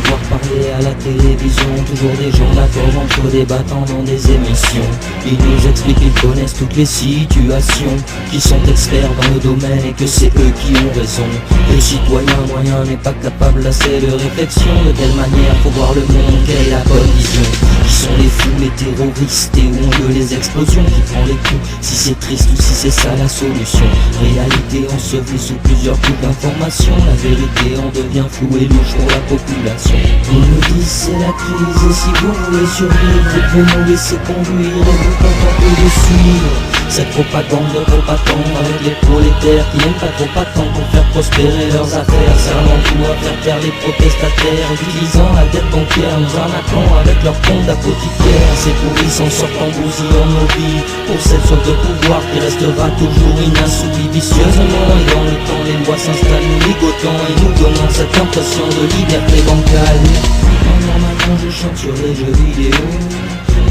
voir parler à la télévision. Toujours des gens d'accord entre débattant dans des émissions. Ils nous expliquent qu'ils connaissent toutes les situations, qu'ils sont experts dans le domaine et que c'est eux qui ont raison. Le citoyen moyen n'est pas capable assez de réflexion. De quelle manière faut voir le monde, quelle est la bonne vision? Qui sont les fous, les terroristes et où ont lieu les explosions? Qui prend les coups, si c'est triste ou si c'est ça la solution? Réalité ensevelie sous plusieurs coups d'informations. La vérité en devient floue et louche pour la population. Ils nous disent c'est la crise et si vous voulez survivre, vous devez nous laisser conduire et vous contenter de suivre cette propagande de propagande avec les prolétaires qui n'aiment pas trop attendre pour faire prospérer leurs affaires, servant tout à faire taire les protestataires, utilisant la dette bancaire, nous arnaquant avec leur compte d'apothicaire. Ces pourris s'en sortent en bousillant nos vies pour cette sorte de pouvoir qui restera toujours inassoupli. Vicieusement et dans le temps les lois s'installent, nous ligotant et nous donnant cette impression de liberté bancale. Normalement je chante sur les jeux vidéo,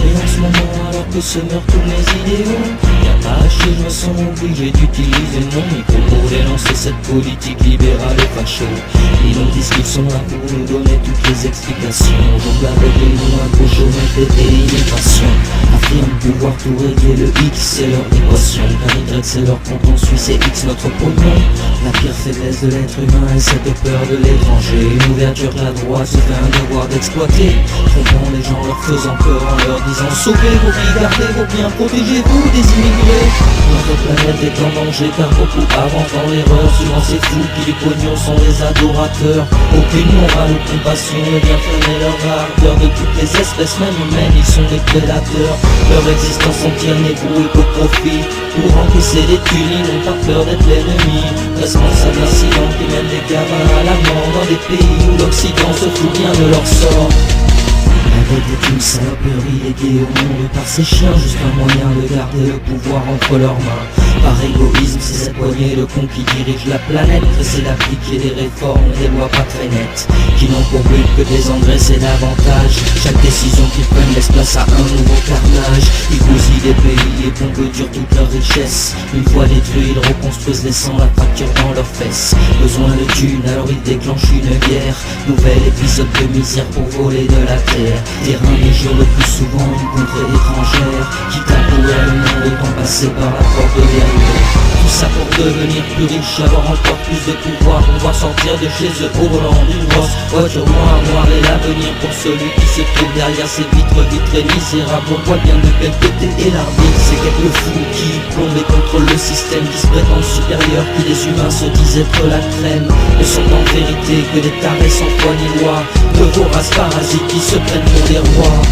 et en ce moment alors que se meurent tous mes idéaux, y'a pas à chier, je me sens obligé d'utiliser mon micro pour dénoncer cette politique libérale et facho. Ils nous disent qu'ils sont là pour nous donner toutes les explications. Jongle avec les mots impochonnés et l'immigration. Affirment pouvoir tout régler, le X c'est leur équation, car Y c'est leur compte en Suisse et X notre pognon. La pire faiblesse de l'être humain est cette peur de l'étranger, une ouverture que la droite se fait un devoir d'exploiter, trompant les gens, leur faisant peur en leur disant sauvez vos vies, gardez vos biens, protégez-vous des immigrés. Notre planète est en danger car beaucoup avancent dans l'erreur, suivant ces fous qui du pognon sont les adorateurs. Aucune morale ou compassion ne vient freiner leur ardeur. De toutes les espèces, même humaines, ils sont des prédateurs. Leur existence en tire n'ébrouille qu'au profit. Pour encaisser des thunes, ils n'ont pas peur d'être l'ennemi. Responsables d'incidents qui mènent des gamins à la mort dans des pays où l'Occident se fout bien de leur sort. Avec aucune saloperie léguée au monde par ces chiens, juste un moyen de garder le pouvoir entre leurs mains. Par égoïsme, c'est cette poignée de cons qui dirigent la planète. Essaient d'appliquer des réformes et des lois pas très nettes, qui n'ont pour but que désengraisser davantage. Chaque décision qu'ils prennent laisse place à un nouveau carnage. Ils bousillent des pays et pompent dur toute leur richesse. Une fois détruits, ils reconstruisent laissant la fracture dans leurs fesses. Besoin de thunes, alors ils déclenchent une guerre. Nouvel épisode de misère pour voler de la terre. Terrain des jeux le plus souvent une contrée étrangère, qui tabouait le monde, autant passer par la porte de derrière. Tout ça pour devenir plus riche, avoir encore plus de pouvoir, pouvoir sortir de chez eux au volant d'une grosse voiture noire et l'avenir pour celui qui se trouve derrière ces vitres vitrées misérables. On voit bien de quel côté est l'arbitre. C'est quelques fous qui plombent contre le système, qui se prétendent supérieurs, qui les humains se disent être la crème, ne sont en vérité que des tarés sans foi ni loi, de voraces parasites qui se prennent pour des rois.